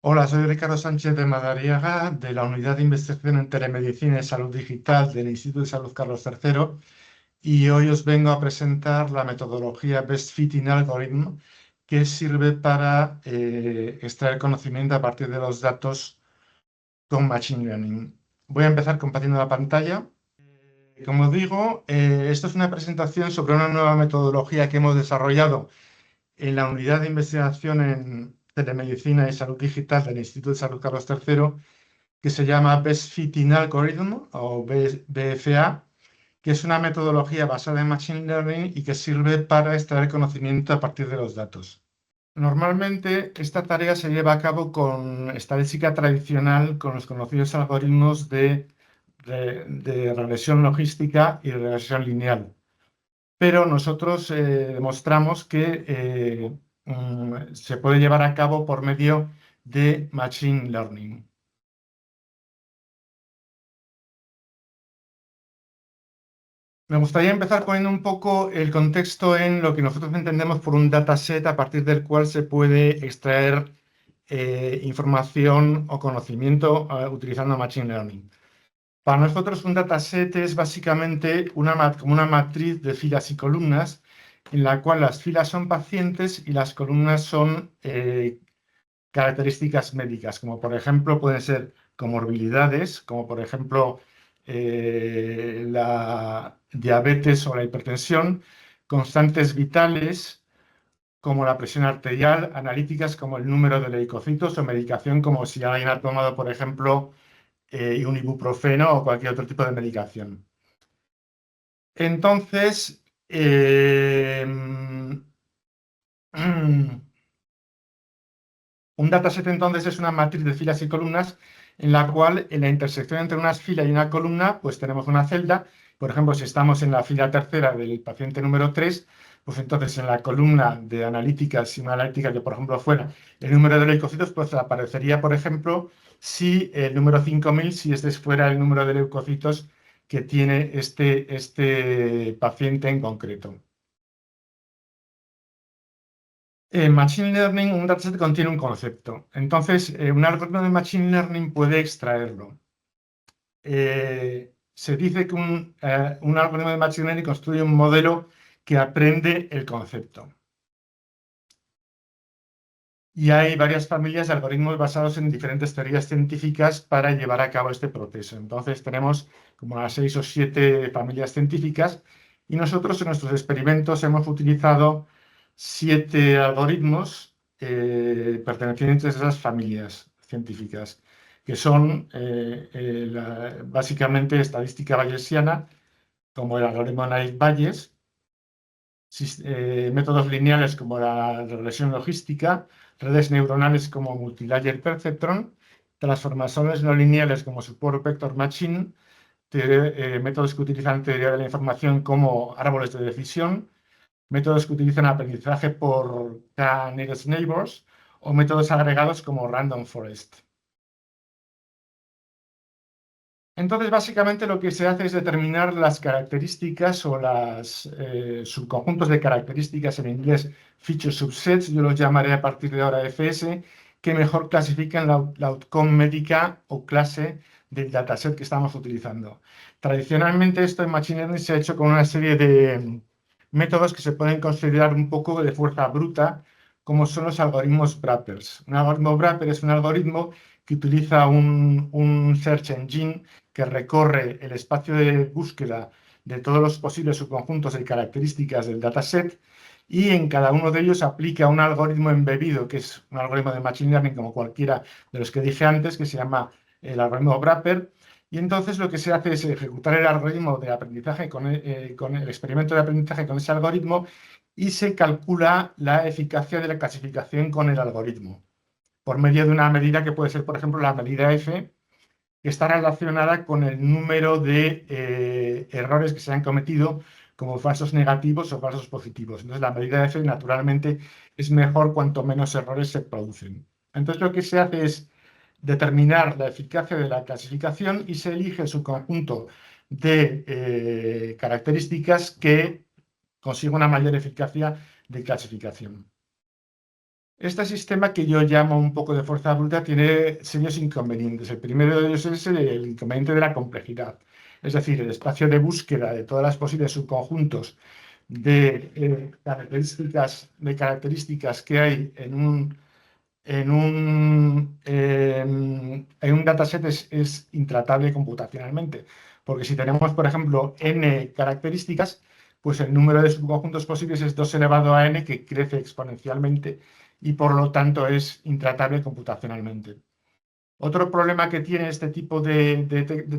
Hola, soy Ricardo Sánchez de Madariaga, de la Unidad de Investigación en Telemedicina y Salud Digital del Instituto de Salud Carlos III, y hoy os vengo a presentar la metodología Best Fitting Algorithm, que sirve para extraer conocimiento a partir de los datos con Machine Learning. Voy a empezar compartiendo la pantalla. Como digo, esto es una presentación sobre una nueva metodología que hemos desarrollado en la Unidad de Investigación en Telemedicina y Salud Digital del Instituto de Salud Carlos III, que se llama Best Fitting Algorithm o BFA, que es una metodología basada en Machine Learning y que sirve para extraer conocimiento a partir de los datos. Normalmente esta tarea se lleva a cabo con estadística tradicional, con los conocidos algoritmos de regresión logística y regresión lineal. Pero nosotros demostramos que se puede llevar a cabo por medio de Machine Learning. Me gustaría empezar poniendo un poco el contexto en lo que nosotros entendemos por un dataset a partir del cual se puede extraer información o conocimiento utilizando Machine Learning. Para nosotros un dataset es básicamente como una matriz de filas y columnas en la cual las filas son pacientes y las columnas son características médicas, como por ejemplo pueden ser comorbilidades, como por ejemplo la diabetes o la hipertensión, constantes vitales como la presión arterial, analíticas como el número de leucocitos o medicación como si alguien ha tomado, por ejemplo, un ibuprofeno o cualquier otro tipo de medicación. Entonces, un dataset entonces es una matriz de filas y columnas en la cual en la intersección entre una fila y una columna pues tenemos una celda. Por ejemplo, si estamos en la fila tercera del paciente número 3, pues entonces en la columna de analíticas, si una analítica que por ejemplo fuera el número de leucocitos, pues aparecería por ejemplo si el número 5000, si este fuera el número de leucocitos que tiene este paciente en concreto. Machine Learning, un dataset contiene un concepto. Entonces, un algoritmo de Machine Learning puede extraerlo. Se dice que un algoritmo de Machine Learning construye un modelo que aprende el concepto. Y hay varias familias de algoritmos basados en diferentes teorías científicas para llevar a cabo este proceso. Entonces, tenemos como unas 6 o 7 familias científicas y nosotros en nuestros experimentos hemos utilizado 7 algoritmos pertenecientes a esas familias científicas, que son básicamente estadística bayesiana, como el algoritmo Naïve-Bayes, métodos lineales como la regresión logística, redes neuronales como Multilayer Perceptron, transformadores no lineales como Support Vector Machine, métodos que utilizan teoría de la información como árboles de decisión, métodos que utilizan aprendizaje por K-nearest neighbors o métodos agregados como Random Forest. Entonces, básicamente lo que se hace es determinar las características o los subconjuntos de características, en inglés feature subsets, yo los llamaré a partir de ahora FS, que mejor clasifican la outcome médica o clase del dataset que estamos utilizando. Tradicionalmente esto en Machine Learning se ha hecho con una serie de métodos que se pueden considerar un poco de fuerza bruta, como son los algoritmos wrappers. Un algoritmo wrapper es un algoritmo que utiliza un search engine que recorre el espacio de búsqueda de todos los posibles subconjuntos y características del dataset y en cada uno de ellos aplica un algoritmo embebido, que es un algoritmo de Machine Learning como cualquiera de los que dije antes, que se llama el algoritmo wrapper. Y entonces lo que se hace es ejecutar el algoritmo de aprendizaje con el experimento de aprendizaje con ese algoritmo y se calcula la eficacia de la clasificación con el algoritmo por medio de una medida que puede ser, por ejemplo, la medida F, que está relacionada con el número de errores que se han cometido como falsos negativos o falsos positivos. Entonces, la medida F, naturalmente, es mejor cuanto menos errores se producen. Entonces, lo que se hace es determinar la eficacia de la clasificación y se elige su conjunto de características que consiga una mayor eficacia de clasificación. Este sistema, que yo llamo un poco de fuerza bruta, tiene serios inconvenientes. El primero de ellos es el inconveniente de la complejidad. Es decir, el espacio de búsqueda de todas las posibles subconjuntos de características que hay en un dataset es intratable computacionalmente. Porque si tenemos, por ejemplo, n características, pues el número de subconjuntos posibles es 2 elevado a n, que crece exponencialmente y por lo tanto es intratable computacionalmente. Otro problema que tiene este tipo de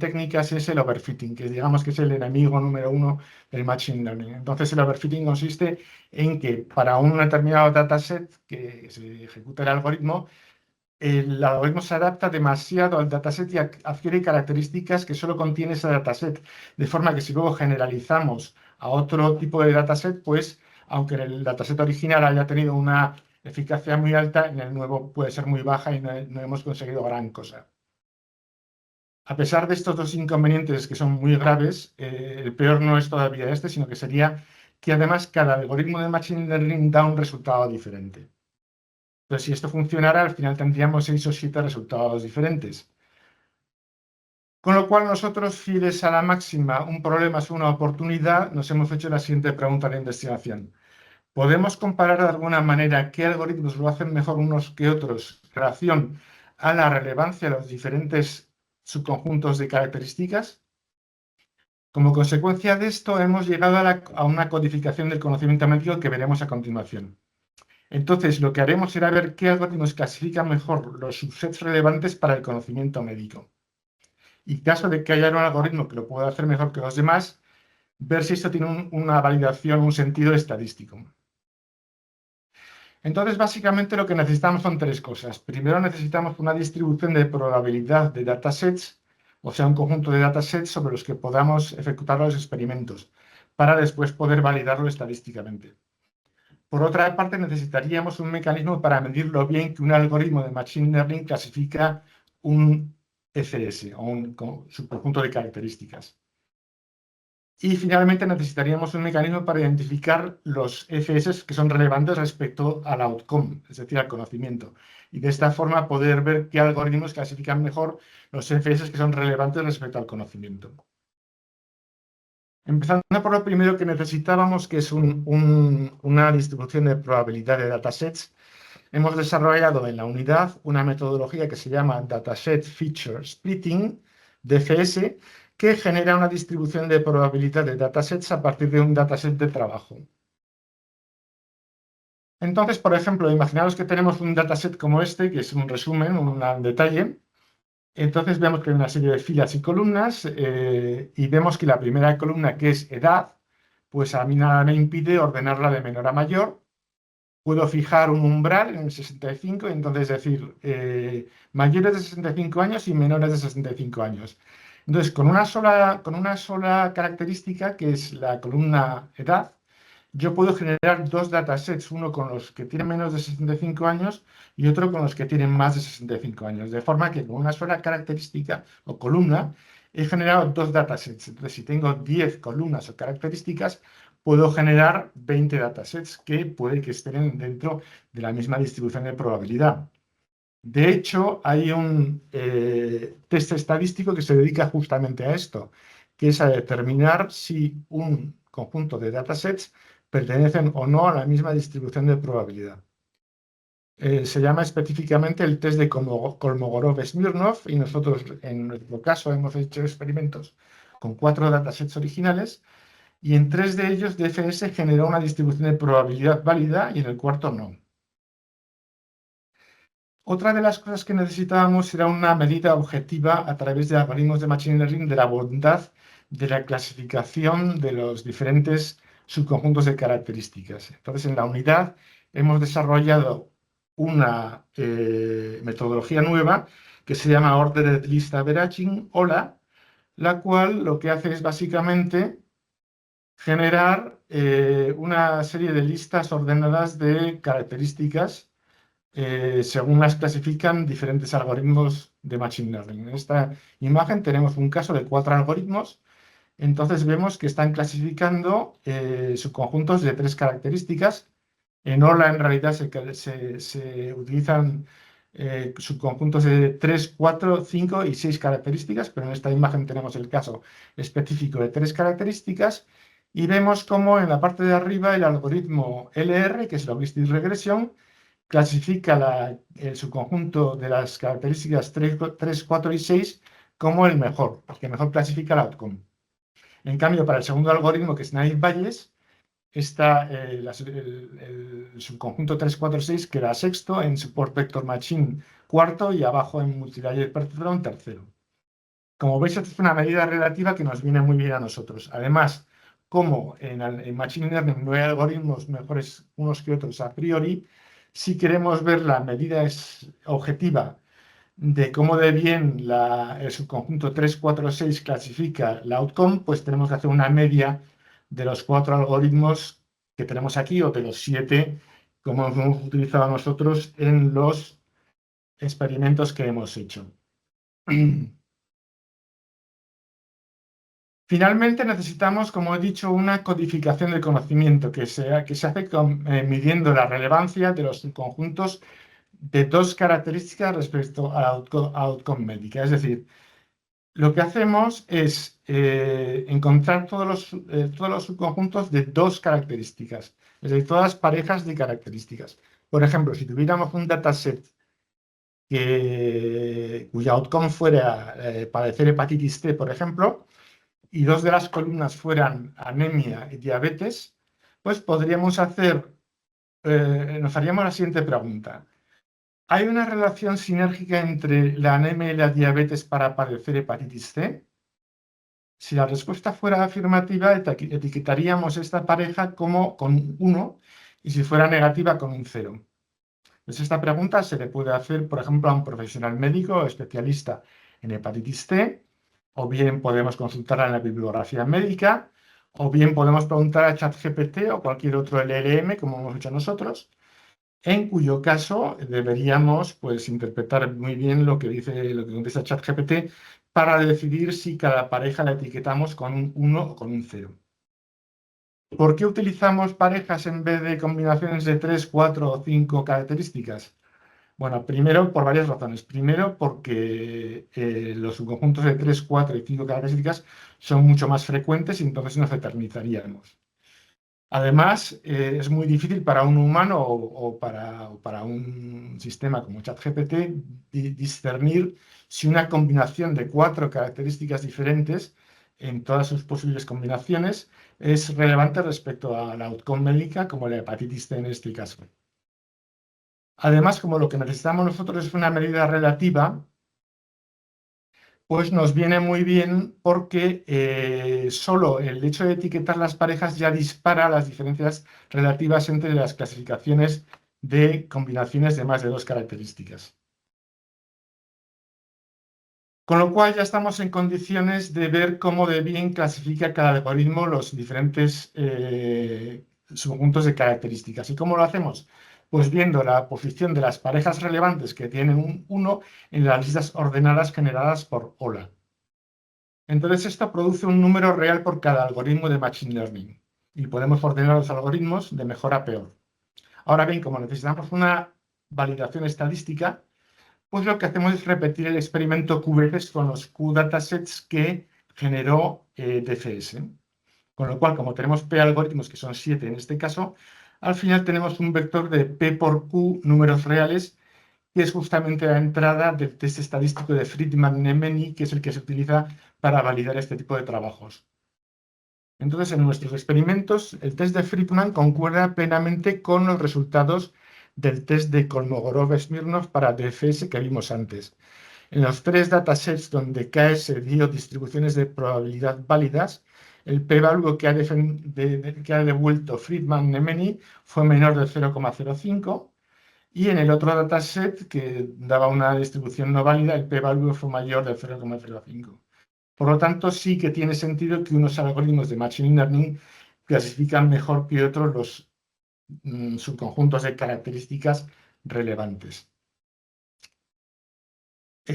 técnicas es el overfitting, que digamos que es el enemigo número uno del machine learning. Entonces, el overfitting consiste en que para un determinado dataset que se ejecuta el algoritmo se adapta demasiado al dataset y adquiere características que solo contiene ese dataset, de forma que si luego generalizamos a otro tipo de dataset, pues aunque en el dataset original haya tenido una eficacia muy alta, en el nuevo puede ser muy baja y no hemos conseguido gran cosa. A pesar de estos dos inconvenientes, que son muy graves, el peor no es todavía este, sino que sería que además cada algoritmo de Machine Learning da un resultado diferente. Entonces, si esto funcionara, al final tendríamos 6 o 7 resultados diferentes. Con lo cual, nosotros, fieles a la máxima, un problema es una oportunidad, nos hemos hecho la siguiente pregunta de investigación. ¿Podemos comparar de alguna manera qué algoritmos lo hacen mejor unos que otros en relación a la relevancia de los diferentes subconjuntos de características? Como consecuencia de esto, hemos llegado a una codificación del conocimiento médico que veremos a continuación. Entonces, lo que haremos será ver qué algoritmos clasifican mejor los subsets relevantes para el conocimiento médico. Y en caso de que haya un algoritmo que lo pueda hacer mejor que los demás, ver si esto tiene una validación, un sentido estadístico. Entonces, básicamente lo que necesitamos son tres cosas. Primero, necesitamos una distribución de probabilidad de datasets, o sea, un conjunto de datasets sobre los que podamos ejecutar los experimentos, para después poder validarlo estadísticamente. Por otra parte, necesitaríamos un mecanismo para medir lo bien que un algoritmo de Machine Learning clasifica un ECS, o un subconjunto de características. Y finalmente necesitaríamos un mecanismo para identificar los ECS que son relevantes respecto al outcome, es decir, al conocimiento. Y de esta forma poder ver qué algoritmos clasifican mejor los ECS que son relevantes respecto al conocimiento. Empezando por lo primero que necesitábamos, que es una distribución de probabilidad de datasets, hemos desarrollado en la unidad una metodología que se llama Dataset Feature Splitting, DFS, que genera una distribución de probabilidad de datasets a partir de un dataset de trabajo. Entonces, por ejemplo, imaginaos que tenemos un dataset como este, que es un resumen, un detalle. Entonces vemos que hay una serie de filas y columnas y vemos que la primera columna, que es edad, pues a mí nada me impide ordenarla de menor a mayor. Puedo fijar un umbral en el 65, entonces decir mayores de 65 años y menores de 65 años. Entonces, con una sola característica, que es la columna edad, yo puedo generar dos datasets, uno con los que tienen menos de 65 años y otro con los que tienen más de 65 años. De forma que con una sola característica o columna he generado dos datasets. Entonces, si tengo 10 columnas o características, puedo generar 20 datasets que puede que estén dentro de la misma distribución de probabilidad. De hecho, hay un test estadístico que se dedica justamente a esto, que es a determinar si un conjunto de datasets pertenecen o no a la misma distribución de probabilidad. Se llama específicamente el test de Kolmogorov-Smirnov y nosotros, en nuestro caso, hemos hecho experimentos con 4 datasets originales y en 3 de ellos DFS generó una distribución de probabilidad válida y en el cuarto no. Otra de las cosas que necesitábamos era una medida objetiva a través de algoritmos de Machine Learning de la bondad de la clasificación de los diferentes subconjuntos de características. Entonces, en la unidad hemos desarrollado una metodología nueva que se llama Ordered List Averaging, OLA, la cual lo que hace es básicamente generar una serie de listas ordenadas de características según las clasifican diferentes algoritmos de Machine Learning. En esta imagen tenemos un caso de 4 algoritmos. Entonces vemos que están clasificando subconjuntos de 3 características En OLA, en realidad, se utilizan subconjuntos de 3, 4, 5 y 6 características, pero en esta imagen tenemos el caso específico de 3 características y vemos cómo en la parte de arriba el algoritmo LR, que es Logistic Regression, clasifica el subconjunto de las características 3, 4 y 6 como el que mejor clasifica el outcome. En cambio, para el segundo algoritmo, que es Naive-Bayes, está el subconjunto 3, 4, 6, que era sexto, en Support Vector Machine cuarto y abajo en Multilayer Perceptron tercero. Como veis, esta es una medida relativa que nos viene muy bien a nosotros. Además, como en Machine Learning no hay algoritmos mejores unos que otros a priori, si queremos ver la medida objetiva de cómo de bien el subconjunto 3, 4, 6 clasifica la outcome, pues tenemos que hacer una media de los 4 algoritmos que tenemos aquí o de los 7 como hemos utilizado nosotros en los experimentos que hemos hecho. Finalmente necesitamos, como he dicho, una codificación del conocimiento que se hace midiendo la relevancia de los subconjuntos de 2 características respecto a la outcome médica. Es decir, lo que hacemos es encontrar todos los subconjuntos de 2 características, es decir, todas las parejas de características. Por ejemplo, si tuviéramos un dataset cuya outcome fuera padecer hepatitis C, por ejemplo, y 2 de las columnas fueran anemia y diabetes, pues nos haríamos la siguiente pregunta. ¿Hay una relación sinérgica entre la anemia y la diabetes para padecer hepatitis C? Si la respuesta fuera afirmativa, etiquetaríamos esta pareja como con 1 y si fuera negativa con un 0. Pues esta pregunta se le puede hacer, por ejemplo, a un profesional médico o especialista en hepatitis C, o bien podemos consultarla en la bibliografía médica, o bien podemos preguntar a ChatGPT o cualquier otro LLM, como hemos hecho nosotros, en cuyo caso deberíamos pues, interpretar muy bien lo que contesta ChatGPT para decidir si cada pareja la etiquetamos con un 1 o con un 0. ¿Por qué utilizamos parejas en vez de combinaciones de 3, 4 o 5 características? Bueno, primero por varias razones. Primero porque los subconjuntos de 3, 4 y 5 características son mucho más frecuentes y entonces nos eternizaríamos. Además, es muy difícil para un humano o para un sistema como ChatGPT discernir si una combinación de 4 características diferentes en todas sus posibles combinaciones es relevante respecto a la outcome médica como la hepatitis C en este caso. Además, como lo que necesitamos nosotros es una medida relativa, pues nos viene muy bien porque solo el hecho de etiquetar las parejas ya dispara las diferencias relativas entre las clasificaciones de combinaciones de más de 2 características. Con lo cual ya estamos en condiciones de ver cómo de bien clasifica cada algoritmo los diferentes subconjuntos de características. ¿Y cómo lo hacemos? Pues viendo la posición de las parejas relevantes que tienen un 1 en las listas ordenadas generadas por OLA. Entonces esto produce un número real por cada algoritmo de Machine Learning y podemos ordenar los algoritmos de mejor a peor. Ahora bien, como necesitamos una validación estadística, pues lo que hacemos es repetir el experimento Q veces con los Q datasets que generó DFS. Con lo cual, como tenemos P algoritmos, que son 7 en este caso, al final tenemos un vector de P por Q números reales, que es justamente la entrada del test estadístico de Friedman-Nemeny, que es el que se utiliza para validar este tipo de trabajos. Entonces, en nuestros experimentos, el test de Friedman concuerda plenamente con los resultados del test de Kolmogorov-Smirnov para DFS que vimos antes. En los 3 datasets donde KS dio distribuciones de probabilidad válidas, el p-value que ha devuelto Friedman-Nemeny fue menor de 0,05 y en el otro dataset que daba una distribución no válida, el p-value fue mayor de 0,05. Por lo tanto, sí que tiene sentido que unos algoritmos de Machine Learning clasifican mejor que otros los subconjuntos de características relevantes.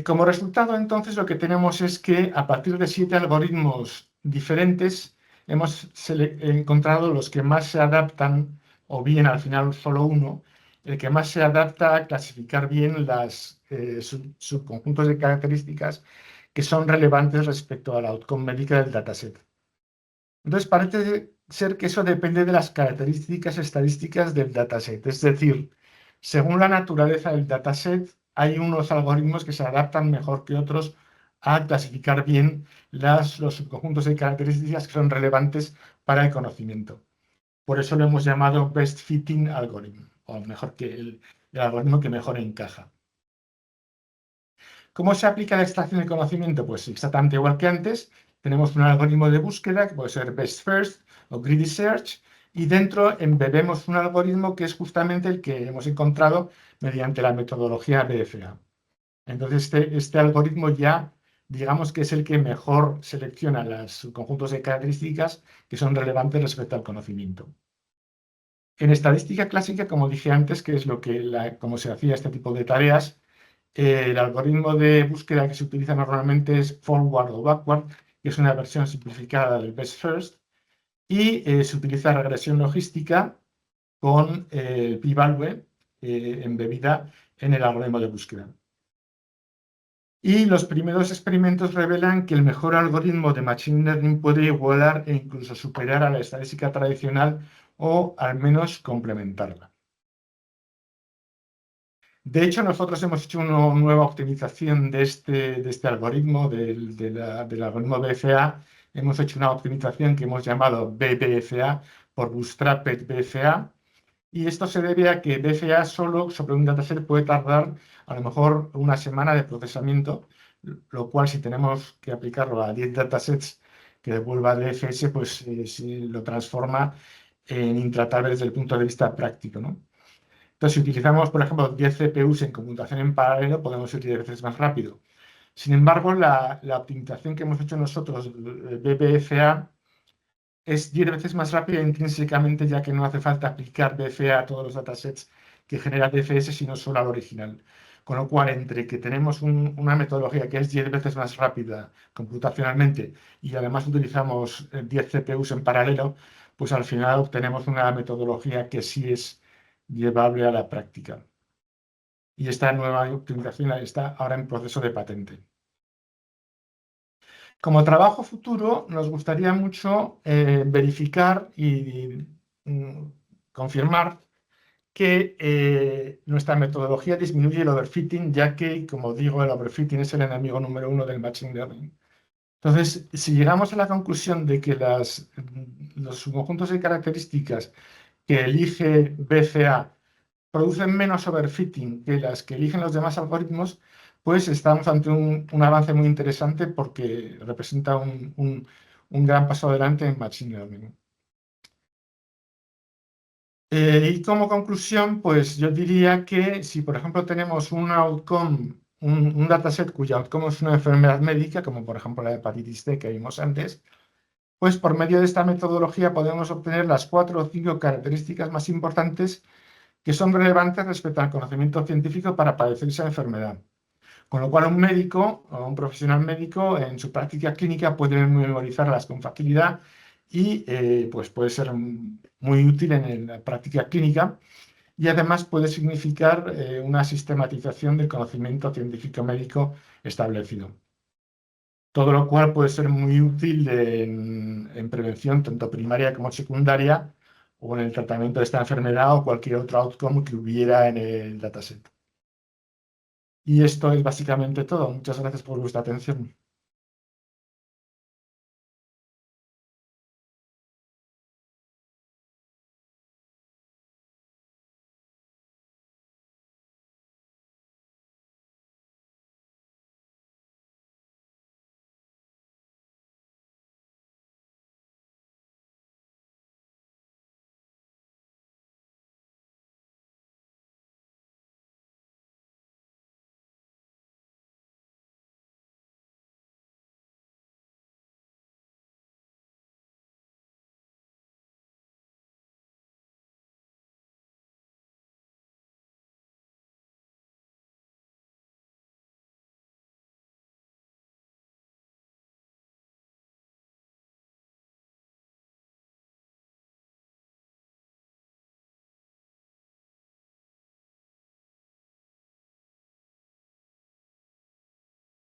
Como resultado, entonces, lo que tenemos es que a partir de 7 algoritmos diferentes hemos encontrado los que más se adaptan o bien al final solo uno, el que más se adapta a clasificar bien las subconjuntos de características que son relevantes respecto a la outcome médica del dataset. Entonces, parece ser que eso depende de las características estadísticas del dataset. Es decir, según la naturaleza del dataset, hay unos algoritmos que se adaptan mejor que otros a clasificar bien los subconjuntos de características que son relevantes para el conocimiento. Por eso lo hemos llamado Best Fitting Algorithm, o mejor que el algoritmo que mejor encaja. ¿Cómo se aplica la extracción de conocimiento? Pues exactamente igual que antes. Tenemos un algoritmo de búsqueda que puede ser Best First o Greedy Search, y dentro embebemos un algoritmo que es justamente el que hemos encontrado mediante la metodología BFA. Entonces, este algoritmo ya, digamos que es el que mejor selecciona los conjuntos de características que son relevantes respecto al conocimiento. En estadística clásica, como dije antes, que es como se hacía este tipo de tareas, el algoritmo de búsqueda que se utiliza normalmente es forward o backward, que es una versión simplificada del best first, y se utiliza regresión logística con p-value embebida en el algoritmo de búsqueda. Y los primeros experimentos revelan que el mejor algoritmo de Machine Learning puede igualar e incluso superar a la estadística tradicional o al menos complementarla. De hecho, nosotros hemos hecho una nueva optimización de este algoritmo, del algoritmo BFA. Hemos hecho una optimización que hemos llamado BBFA por Bootstrapped BFA. Y esto se debe a que BFA solo sobre un dataset puede tardar a lo mejor una semana de procesamiento, lo cual si tenemos que aplicarlo a 10 datasets que devuelva DFS, pues lo transforma en intratable desde el punto de vista práctico, ¿no? Entonces, si utilizamos, por ejemplo, 10 CPUs en computación en paralelo, podemos ir 10 veces más rápido. Sin embargo, la optimización que hemos hecho nosotros, BBFA, es 10 veces más rápida intrínsecamente, ya que no hace falta aplicar BFA a todos los datasets que genera DFS, sino solo al original. Con lo cual, entre que tenemos una metodología que es 10 veces más rápida computacionalmente y además utilizamos 10 CPUs en paralelo, pues al final obtenemos una metodología que sí es llevable a la práctica. Y esta nueva optimización está ahora en proceso de patente. Como trabajo futuro, nos gustaría mucho verificar y confirmar que nuestra metodología disminuye el overfitting, ya que, como digo, el overfitting es el enemigo número uno del Machine Learning. Entonces, si llegamos a la conclusión de que los subconjuntos de características que elige BCA producen menos overfitting que las que eligen los demás algoritmos, pues estamos ante un avance muy interesante porque representa un gran paso adelante en Machine Learning. Y como conclusión, pues yo diría que si, por ejemplo, tenemos un outcome, un dataset cuyo outcome es una enfermedad médica, como por ejemplo la hepatitis C que vimos antes, pues por medio de esta metodología podemos obtener las 4 o 5 características más importantes que son relevantes respecto al conocimiento científico para padecer esa enfermedad. Con lo cual, un médico o un profesional médico en su práctica clínica puede memorizarlas con facilidad y pues puede ser muy útil en la práctica clínica, y además puede significar una sistematización del conocimiento científico médico establecido. Todo lo cual puede ser muy útil en prevención tanto primaria como secundaria, o en el tratamiento de esta enfermedad o cualquier otro outcome que hubiera en el dataset. Y esto es básicamente todo. Muchas gracias por vuestra atención.